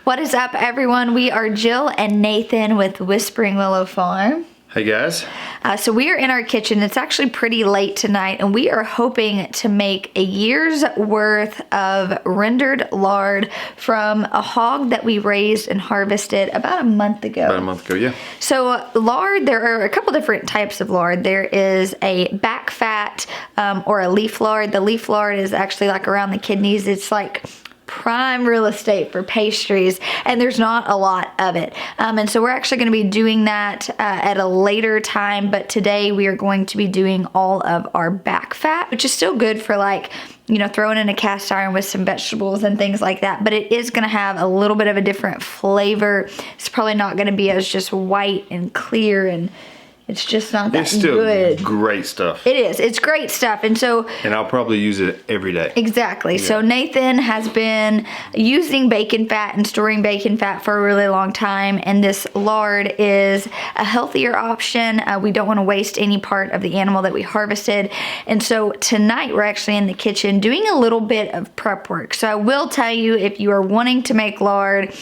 What is up, everyone? We are Jill and Nathan with Whispering Willow Farm. Hey guys. So we are in our kitchen. It's actually pretty late tonight, and we are hoping to make a year's worth of rendered lard from a hog that we raised and harvested about a month ago. About a month ago, yeah. So lard, there are a couple different types of lard. There is a back fat or a leaf lard. The leaf lard is actually like around the kidneys. It's like prime real estate for pastries, and there's not a lot of it, and so we're actually going to be doing that at a later time, but today we are going to be doing all of our back fat, which is still good for, like, you know, throwing in a cast iron with some vegetables and things like that, but it is going to have a little bit of a different flavor. It's probably not going to be as just white and clear, and it's just not that it's still good. Great stuff. It is. It's great stuff. And I'll probably use it every day. Exactly. Yeah. So Nathan has been using bacon fat and storing bacon fat for a really long time. And this lard is a healthier option. We don't want to waste any part of the animal that we harvested. And so tonight we're actually in the kitchen doing a little bit of prep work. So I will tell you, if you are wanting to make lard,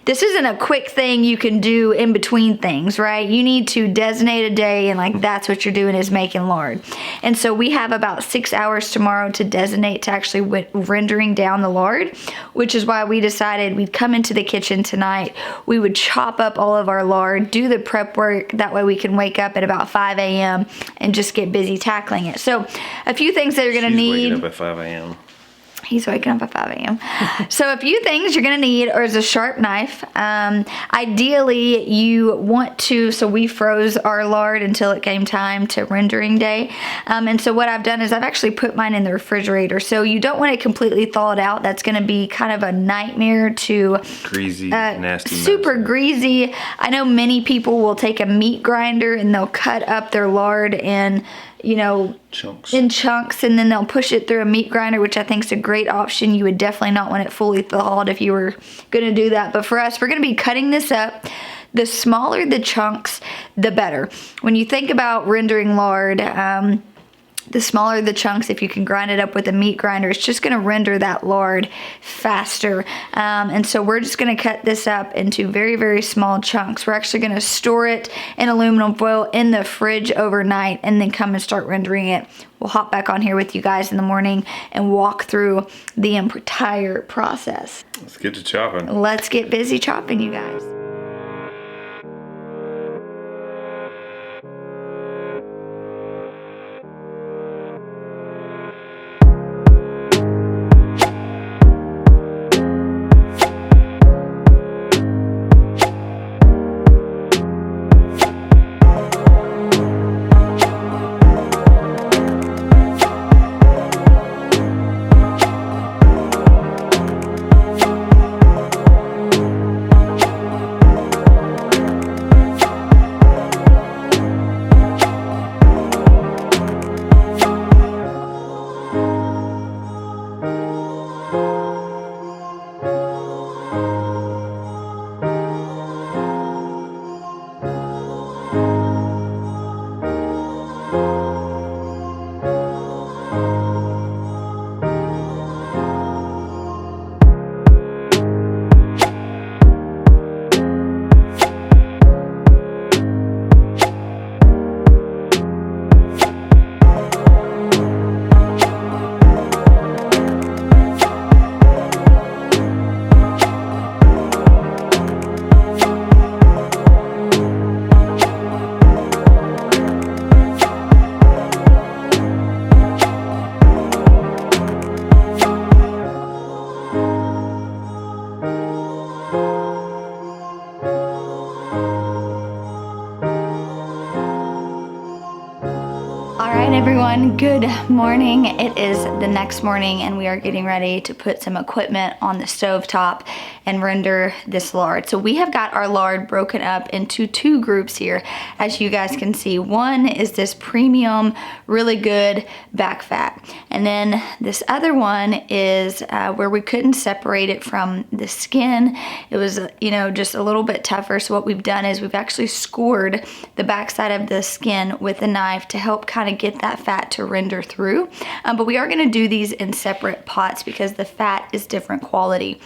this isn't a quick thing you can do in between things, right? You need to designate a day, and like that's what you're doing, is making lard. And so we have about 6 hours tomorrow to designate to actually rendering down the lard, which is why we decided we'd come into the kitchen tonight. We would chop up all of our lard, do the prep work. That way we can wake up at about 5 a.m. and just get busy tackling it. So a few things that you're gonna need. She's waking up at 5 a.m. He's waking up at 5 a.m. So a few things you're gonna need is a sharp knife. Ideally you want to, so we froze our lard until it came time to rendering day. And so what I've done is I've actually put mine in the refrigerator. So you don't want it completely thawed out. That's gonna be kind of a nightmare to greasy, nasty, super greasy. I know many people will take a meat grinder and they'll cut up their lard in, you know, in chunks, and then they'll push it through a meat grinder, which I think is a great option. You would definitely not want it fully thawed if you were gonna do that. But for us, we're gonna be cutting this up. The smaller the chunks, the better. When you think about rendering lard, the smaller the chunks, if you can grind it up with a meat grinder, it's just gonna render that lard faster. And so we're just gonna cut this up into very, very small chunks. We're actually gonna store it in aluminum foil in the fridge overnight and then come and start rendering it. We'll hop back on here with you guys in the morning and walk through the entire process. Let's get to chopping. Let's get busy chopping, you guys. Everyone, good morning. It is the next morning and we are getting ready to put some equipment on the stovetop and render this lard. So we have got our lard broken up into two groups here, as you guys can see. One is this premium, really good back fat. And then this other one is where we couldn't separate it from the skin. It was, you know, just a little bit tougher. So what we've done is we've actually scored the backside of the skin with a knife to help kind of get that fat to render through. But we are gonna do these in separate pots because the fat is different quality.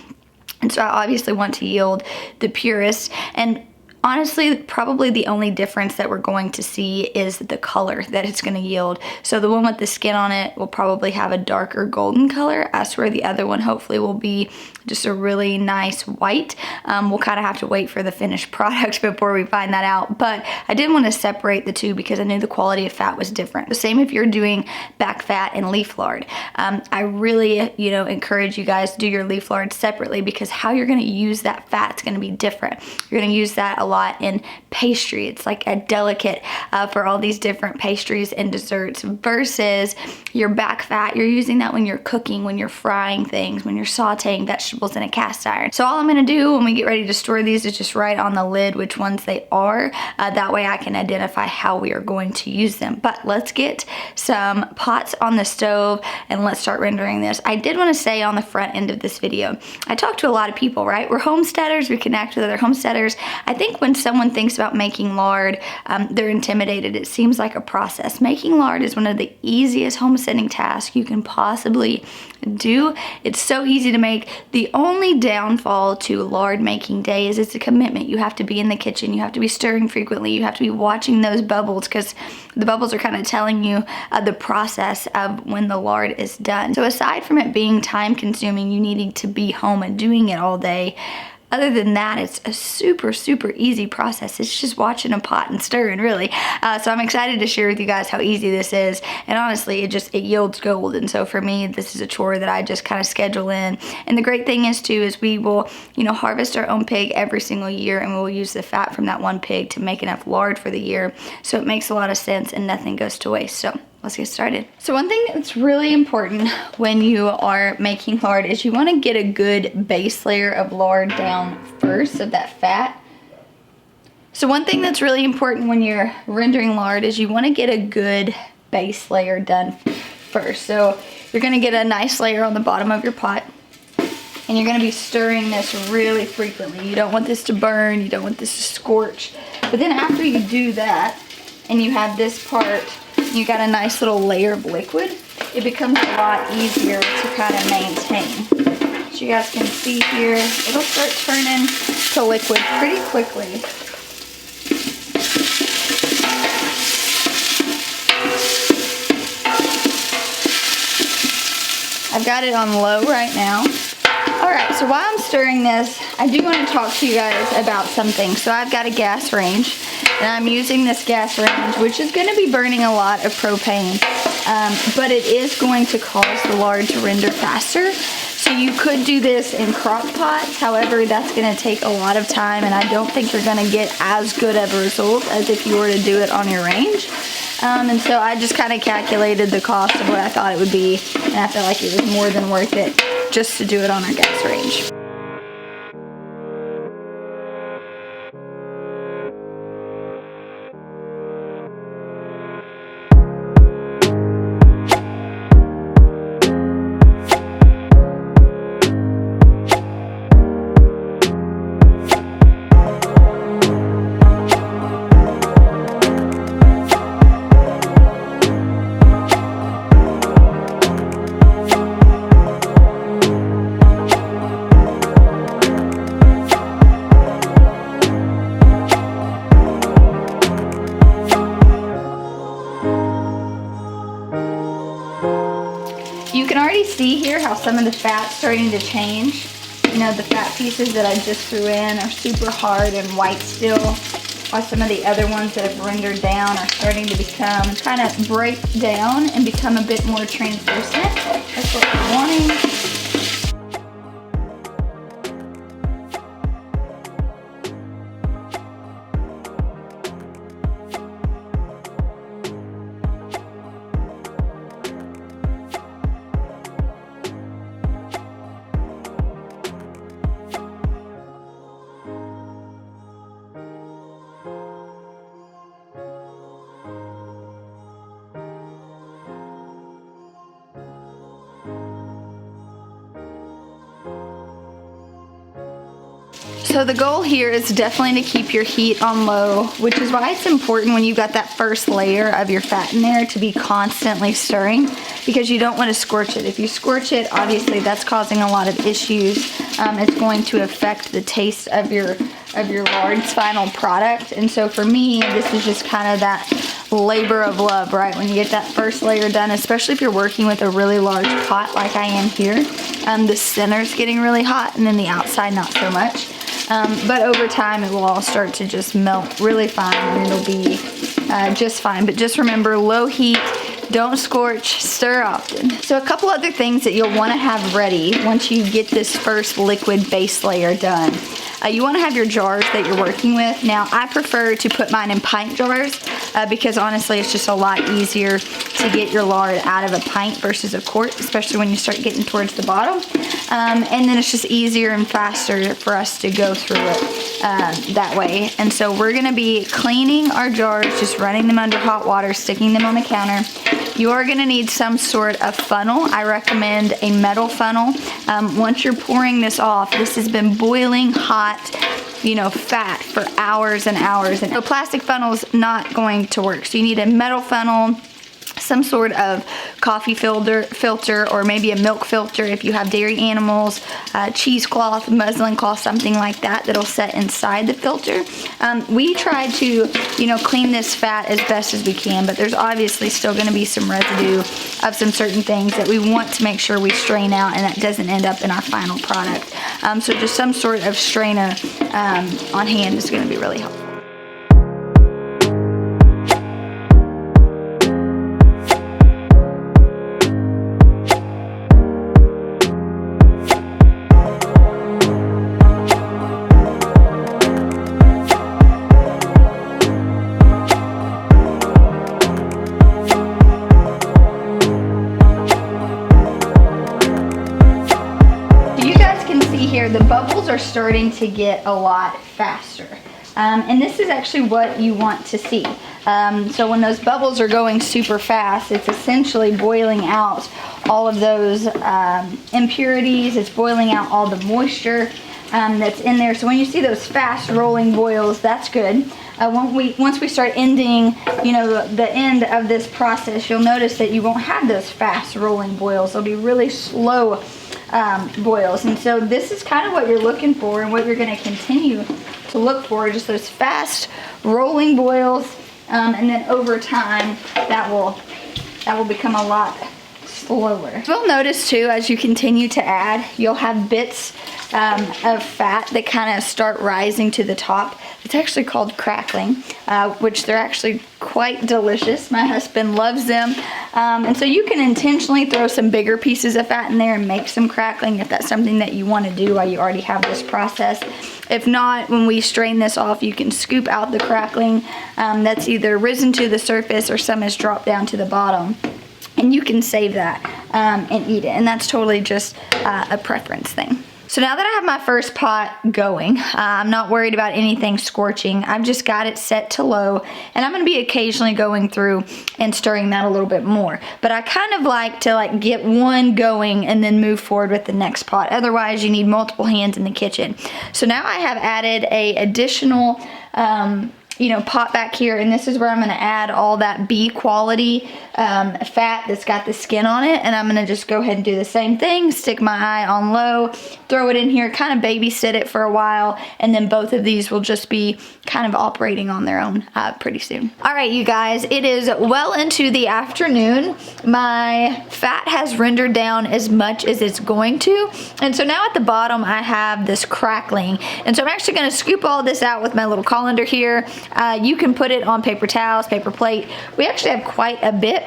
And so I obviously want to yield the purest. And honestly, probably the only difference that we're going to see is the color that it's going to yield. So the one with the skin on it will probably have a darker golden color. I swear the other one hopefully will be just a really nice white. We'll kind of have to wait for the finished product before we find that out. But I did want to separate the two because I knew the quality of fat was different. The same if you're doing back fat and leaf lard. I really, encourage you guys to do your leaf lard separately because how you're going to use that fat is going to be different. You're going to use that a lot in pastry. It's like a delicate for all these different pastries and desserts versus your back fat. You're using that when you're cooking, when you're frying things, when you're sauteing vegetables in a cast iron. So all I'm going to do when we get ready to store these is just write on the lid which ones they are. That way I can identify how we are going to use them. But let's get some pots on the stove and let's start rendering this. I did want to say on the front end of this video, I talk to a lot of people, right? We're homesteaders, we connect with other homesteaders. I think when someone thinks about making lard, they're intimidated. It seems like a process. Making lard is one of the easiest homesteading tasks you can possibly do. It's so easy to make. The only downfall to lard making day is it's a commitment. You have to be in the kitchen. You have to be stirring frequently. You have to be watching those bubbles because the bubbles are kind of telling you the process of when the lard is done. So aside from it being time consuming, you needing to be home and doing it all day, other than that, it's a super, super easy process. It's just watching a pot and stirring, really. So I'm excited to share with you guys how easy this is. And honestly, it yields gold. And so for me, this is a chore that I just kind of schedule in. And the great thing is too, is we will, harvest our own pig every single year, and we'll use the fat from that one pig to make enough lard for the year. So it makes a lot of sense and nothing goes to waste. So let's get started. So one thing that's really important when you are making lard is you want to get a good base layer of lard down first of that fat. So one thing that's really important when you're rendering lard is you want to get a good base layer done first. So you're going to get a nice layer on the bottom of your pot, and you're going to be stirring this really frequently. You don't want this to burn, you don't want this to scorch. But then after you do that and you have this part, you got a nice little layer of liquid, it becomes a lot easier to kind of maintain. So you guys can see here, it'll start turning to liquid pretty quickly. I've got it on low right now. Alright, so while I'm stirring this, I do want to talk to you guys about something. So I've got a gas range, and I'm using this gas range, which is going to be burning a lot of propane, but it is going to cause the lard to render faster. So you could do this in crock pots, however, that's going to take a lot of time, and I don't think you're going to get as good of a result as if you were to do it on your range. And so I just kind of calculated the cost of what I thought it would be, and I felt like it was more than worth it just to do it on our gas range. You can already see here how some of the fat's starting to change. The fat pieces that I just threw in are super hard and white still, while some of the other ones that have rendered down are starting to become, kind of break down and become a bit more translucent. That's what we're wanting. So the goal here is definitely to keep your heat on low, which is why it's important when you've got that first layer of your fat in there to be constantly stirring, because you don't want to scorch it. If you scorch it, obviously that's causing a lot of issues. It's going to affect the taste of your lard's final product. And so for me, this is just kind of that labor of love, right? When you get that first layer done, especially if you're working with a really large pot like I am here, the center's getting really hot and then the outside not so much. But over time it will all start to just melt really fine and it'll be just fine. But just remember, low heat, don't scorch, stir often. So a couple other things that you'll want to have ready once you get this first liquid base layer done. You want to have your jars that you're working with. Now, I prefer to put mine in pint jars because honestly, it's just a lot easier to get your lard out of a pint versus a quart, especially when you start getting towards the bottom. And then it's just easier and faster for us to go through it that way. And so we're going to be cleaning our jars, just running them under hot water, sticking them on the counter. You are going to need some sort of funnel. I recommend a metal funnel. Once you're pouring this off, this has been boiling hot, you know, fat for hours and hours. And a plastic funnel is not going to work. So you need a metal funnel, some sort of coffee filter, or maybe a milk filter if you have dairy animals, cheesecloth, muslin cloth, something like that that'll set inside the filter. We try to, you know, clean this fat as best as we can, but there's obviously still going to be some residue of some certain things that we want to make sure we strain out and that doesn't end up in our final product. So just some sort of strainer on hand is going to be really helpful. The bubbles are starting to get a lot faster. And this is actually what you want to see. So when those bubbles are going super fast, it's essentially boiling out all of those impurities. It's boiling out all the moisture that's in there. So when you see those fast rolling boils, that's good. Once we start ending, you know, the end of this process, you'll notice that you won't have those fast rolling boils. They'll be really slow boils. And so this is kind of what you're looking for and what you're going to continue to look for, just those fast rolling boils. And then over time, that will become a lot slower. You'll notice too, as you continue to add, you'll have bits of fat that kind of start rising to the top. It's actually called crackling, which they're actually quite delicious. My husband loves them. And so you can intentionally throw some bigger pieces of fat in there and make some crackling if that's something that you want to do while you already have this process. If not, when we strain this off, you can scoop out the crackling that's either risen to the surface or some has dropped down to the bottom. And you can save that and eat it. And that's totally just a preference thing. So now that I have my first pot going, I'm not worried about anything scorching. I've just got it set to low, and I'm gonna be occasionally going through and stirring that a little bit more. But I kind of like to get one going and then move forward with the next pot. Otherwise, you need multiple hands in the kitchen. So now I have added a additional pot back here, and this is where I'm going to add all that B quality fat that's got the skin on it, and I'm going to just go ahead and do the same thing, stick my eye on low, throw it in here, kind of babysit it for a while, and then both of these will just be kind of operating on their own pretty soon. All right, you guys, it is well into the afternoon. My fat has rendered down as much as it's going to, and so now at the bottom I have this crackling, and so I'm actually going to scoop all this out with my little colander here. You can put it on paper towels, paper plate. We actually have quite a bit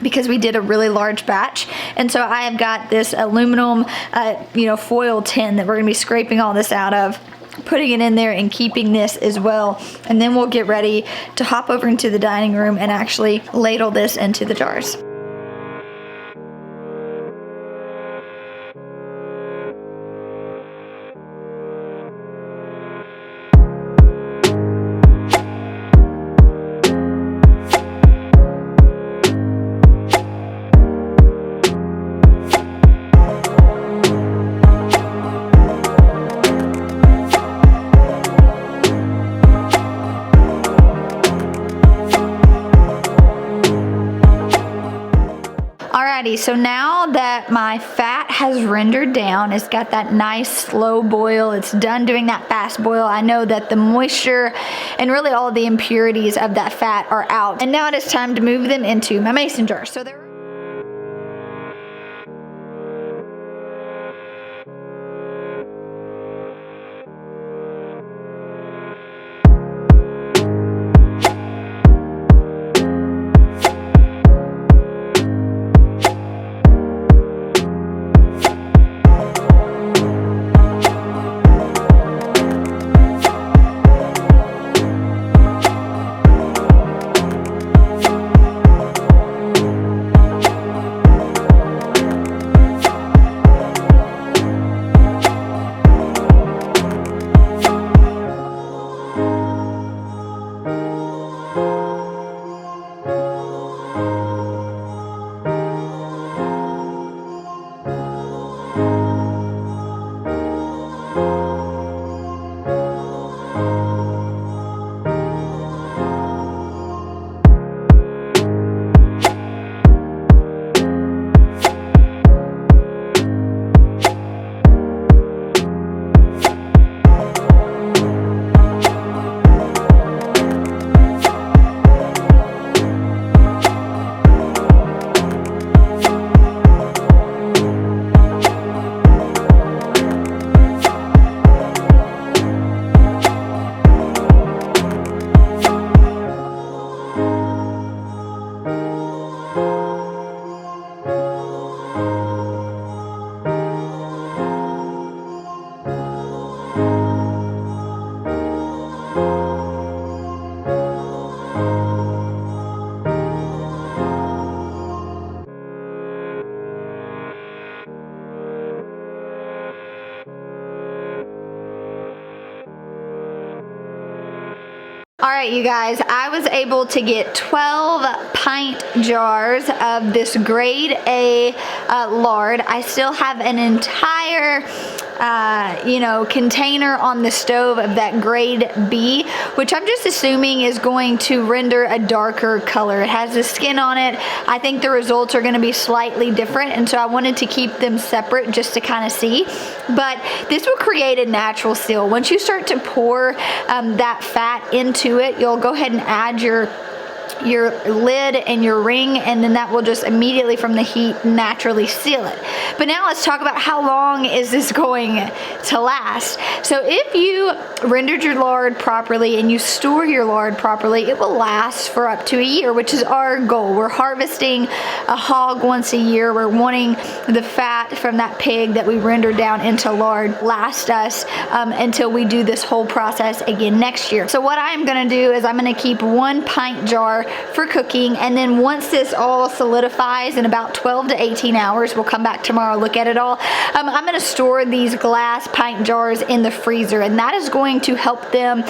because we did a really large batch, and so I have got this aluminum foil tin that we're gonna be scraping all this out of, putting it in there and keeping this as well, and then we'll get ready to hop over into the dining room and actually ladle this into the jars. Alrighty, so now that my fat has rendered down, it's got that nice slow boil, it's done doing that fast boil. I know that the moisture and really all of the impurities of that fat are out. And now it is time to move them into my mason jar. So there. All right, you guys, I was able to get 12 pint jars of this grade A lard. I still have an entire container on the stove of that grade B, which I'm just assuming is going to render a darker color. It has the skin on it. I think the results are going to be slightly different, and so I wanted to keep them separate just to kind of see. But this will create a natural seal. Once you start to pour that fat into it, you'll go ahead and add your lid and your ring, and then that will just immediately from the heat naturally seal it. But now let's talk about how long is this going to last. So if you rendered your lard properly and you store your lard properly, it will last for up to a year, which is our goal. We're harvesting a hog once a year. We're wanting the fat from that pig that we rendered down into lard last us until we do this whole process again next year. So what I'm going to do is I'm going to keep 1 pint jar for cooking, and then once this all solidifies in about 12 to 18 hours, we'll come back tomorrow, look at it all. I'm going to store these glass pint jars in the freezer, and that is going to help them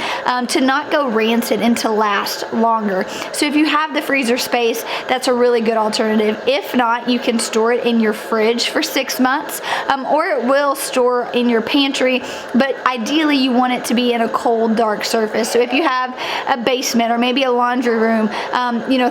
to not go rancid and to last longer. So if you have the freezer space, that's a really good alternative. If not, you can store it in your fridge for 6 months, or it will store in your pantry, but ideally you want it to be in a cold, dark surface. So if you have a basement or maybe a laundry room,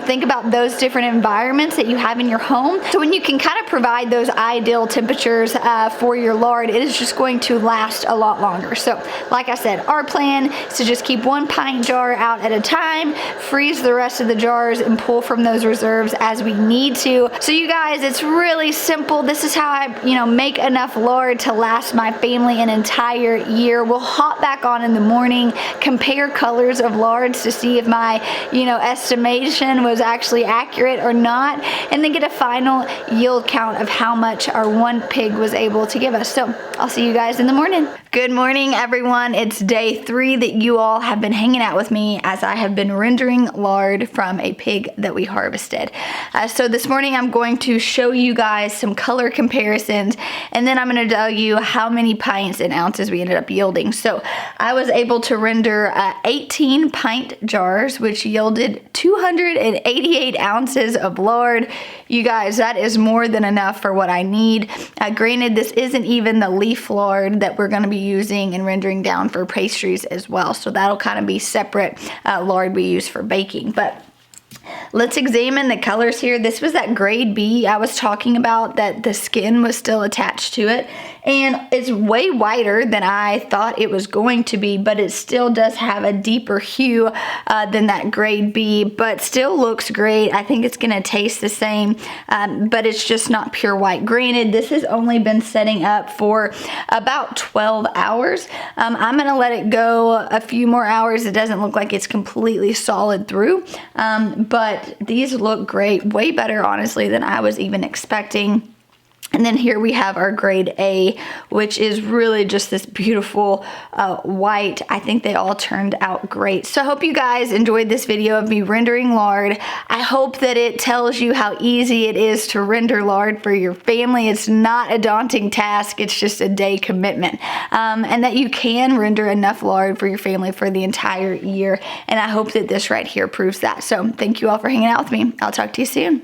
think about those different environments that you have in your home. So when you can kind of provide those ideal temperatures for your lard, it is just going to last a lot longer. So like I said, our plan is to just keep 1 pint jar out at a time, freeze the rest of the jars, and pull from those reserves as we need to. So you guys, it's really simple. This is how I, make enough lard to last my family an entire year. We'll hop back on in the morning, compare colors of lards to see if my, estimation was actually accurate or not, and then get a final yield count of how much our 1 pig was able to give us. So I'll see you guys in the morning. Good morning, everyone. It's day 3 that you all have been hanging out with me as I have been rendering lard from a pig that we harvested. So this morning I'm going to show you guys some color comparisons, and then I'm going to tell you how many pints and ounces we ended up yielding. So I was able to render 18 pint jars, which yielded 288 ounces of lard. You guys, that is more than enough for what I need. Granted, this isn't even the leaf lard that we're going to be using and rendering down for pastries as well. So that'll kind of be separate lard we use for baking. But let's examine the colors here. This was that grade B I was talking about, that the skin was still attached to it. And it's way whiter than I thought it was going to be, but it still does have a deeper hue than that grade B, but still looks great. I think it's gonna taste the same, but it's just not pure white. Granted, this has only been setting up for about 12 hours. I'm gonna let it go a few more hours. It doesn't look like it's completely solid through, but these look great, way better honestly than I was even expecting. And then here we have our grade A, which is really just this beautiful white. I think they all turned out great. So I hope you guys enjoyed this video of me rendering lard. I hope that it tells you how easy it is to render lard for your family. It's not a daunting task. It's just a day commitment. And that you can render enough lard for your family for the entire year. And I hope that this right here proves that. So thank you all for hanging out with me. I'll talk to you soon.